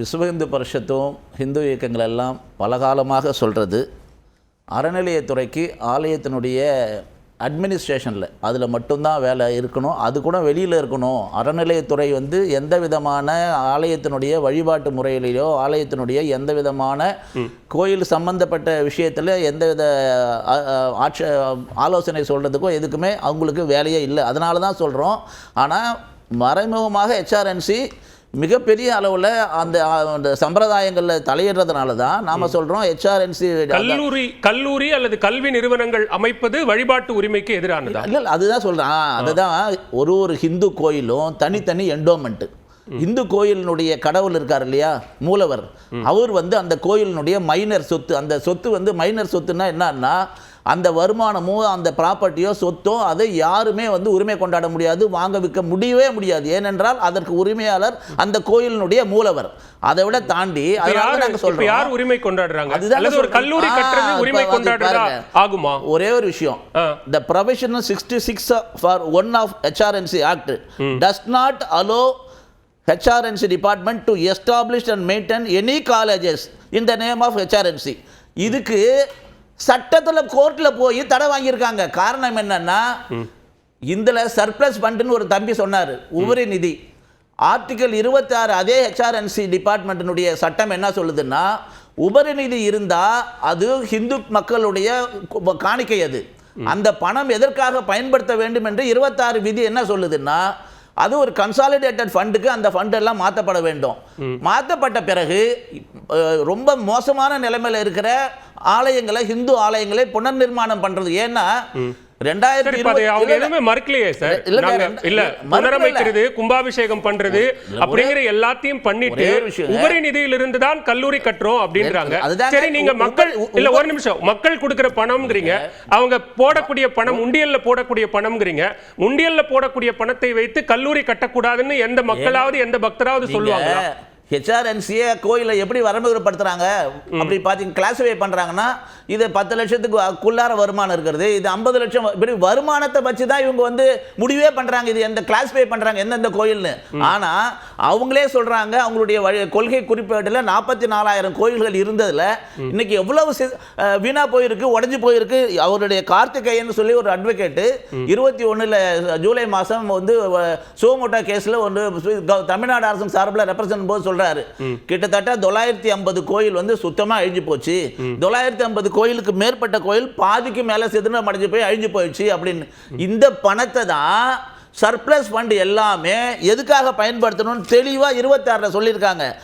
விஸ்வ இந்து பரிஷத்தும் ஹிந்து இயக்கங்கள் எல்லாம் பல காலமாக சொல்கிறது, அறநிலையத்துறைக்கு ஆலயத்தினுடைய அட்மினிஸ்ட்ரேஷனில் அதில் மட்டும்தான் வேலை இருக்கணும், அது கூட வெளியில் இருக்கணும். அறநிலையத்துறை எந்த விதமான ஆலயத்தினுடைய வழிபாட்டு முறையிலேயோ ஆலயத்தினுடைய எந்த விதமான கோயில் சம்பந்தப்பட்ட விஷயத்தில் எந்தவித ஆலோசனை சொல்கிறதுக்கோ எதுக்குமே அவங்களுக்கு வேலையே இல்லை. அதனால தான் சொல்கிறோம். ஆனால் மறைமுகமாக ஹெச்ஆர்என்சி மிகப்பெரிய அளவில் அந்த சம்பிரதாயங்களில் தலையிடுறதுனால தான் நாம் சொல்கிறோம் ஹெச்ஆர்என்சி கல்லூரி அல்லது கல்வி நிறுவனங்கள் அமைப்பது வழிபாட்டு உரிமைக்கு எதிரானதா? இல்லை, அதுதான் சொல்கிறேன். அதுதான் ஒரு ஹிந்து கோயிலும் தனித்தனி என்டோமெண்ட்டு. இந்து கோயிலினுடைய கடவுள் இருக்கார் இல்லையா, மூலவர், அவர் அந்த கோயிலினுடைய மைனர் சொத்து. அந்த சொத்து மைனர் சொத்துன்னா என்னன்னா, அந்த வருமானமோ அந்த ப்ராப்பர்ட்டியோ சொத்தோ அதை யாருமே உரிமை கொண்டாட முடியாது, வாங்க விற்க முடியவே முடியாது. ஏனென்றால் அதற்கு உரிமையாளர் அந்த கோயிலினுடைய மூலவர். அதை விட தாண்டி யார் உரிமை கொண்டாடுறாங்க? அல்லது ஒரு கல்லூரி கட்டறது உரிமை கொண்டாடுறதா ஆகுமா? ஒரே ஒரு விஷயம், the provision 66 for 1 of HRNC Act does not allow HRNC department to establish and maintain any colleges in the name of HRNC. இதுக்கு சட்டத்தில் கோர்ட்டில் போய் தடை வாங்கியிருக்காங்க. காரணம் என்னன்னா, இதில் சர்ப்ளஸ் ஃபண்டுன்னு ஒரு தம்பி சொன்னார், உபரி நிதி. ஆர்டிகல் 26 அதே ஹெச்ஆர்என்சி டிபார்ட்மெண்ட்டினுடைய சட்டம் என்ன சொல்லுதுன்னா, உபரி நிதி இருந்தால் அது ஹிந்து மக்களுடைய காணிக்கை. அது அந்த பணம் எதற்காக பயன்படுத்த வேண்டும் என்று 26 விதி என்ன சொல்லுதுன்னா, அது ஒரு கன்சாலிடேட்டட் ஃபண்டுக்கு அந்த ஃபண்ட் எல்லாம் மாற்றப்பட வேண்டும். மாற்றப்பட்ட பிறகு ரொம்ப மோசமான நிலைமையில் இருக்கிற ஆலயங்களை, ஹிந்து ஆலயங்களை புனர் நிர்மாணம் பண்றது. ஏன்னா 2020 மறுக்கலையே சார், இல்ல புனரமைக்கிறது, கும்பாபிஷேகம் பண்றது அப்படிங்கிற எல்லாத்தையும் பண்ணிட்டு உபரி நிதியிலிருந்து தான் கல்லூரி கட்டுறோம் அப்படின்றாங்க. சரி, நீங்க மக்கள் இல்ல ஒரு நிமிஷம், மக்கள் கொடுக்கிற பணம்ங்கிறீங்க, அவங்க போடக்கூடிய பணம் உண்டியல்ல போடக்கூடிய பணம்ங்கிறீங்க. உண்டியல்ல போடக்கூடிய பணத்தை வைத்து கல்லூரி கட்டக்கூடாதுன்னு எந்த மக்களாவது எந்த பக்தராவது சொல்லுவாங்க? ஹெச்ஆர்என்சியை கோயிலை எப்படி வரமுறைப்படுத்துறாங்க அப்படி பார்த்தீங்க, கிளாஸிஃபை பண்ணுறாங்கன்னா, இது 10 லட்சத்துக்குள்ளார வருமானம் இருக்கிறது, இது 50 லட்சம், இப்படி வருமானத்தை வச்சு தான் இவங்க முடிவே பண்ணுறாங்க இது எந்த கிளாஸிஃபை பண்ணுறாங்க எந்தெந்த கோயில்னு. ஆனால் அவங்களே சொல்கிறாங்க, அவங்களுடைய கொள்கை குறிப்பேட்டில் 44,000 கோயில்கள் இருந்ததில் இன்னைக்கு எவ்வளவு வீணா போயிருக்கு, உடஞ்சி போயிருக்கு. அவருடைய கார்த்திகேயன் சொல்லி ஒரு அட்வொகேட்டு 21 ஜூலை மாதம் சோமோட்டா கேஸில் தமிழ்நாடு அரசு சார்பில் ரெப்ரசன்ட் போது சொல்றாரு, கிட்டத்தட்ட 950 கோயில் சுத்தமா அழிஞ்சு போச்சு, 950 கோயிலுக்கு மேற்பட்ட கோயில் பாதிக்கு மேல சிதறம் அடைஞ்சு போய் அழிஞ்சு போயிடுச்சு அப்படின்னு. இந்த பணத்தை தான் சர்ப்ளஸ் ஃபண்ட் எல்லாமே எதுக்காக பயன்படுத்தணும்னு தெளிவா 26 சொல்லியிருக்காங்க.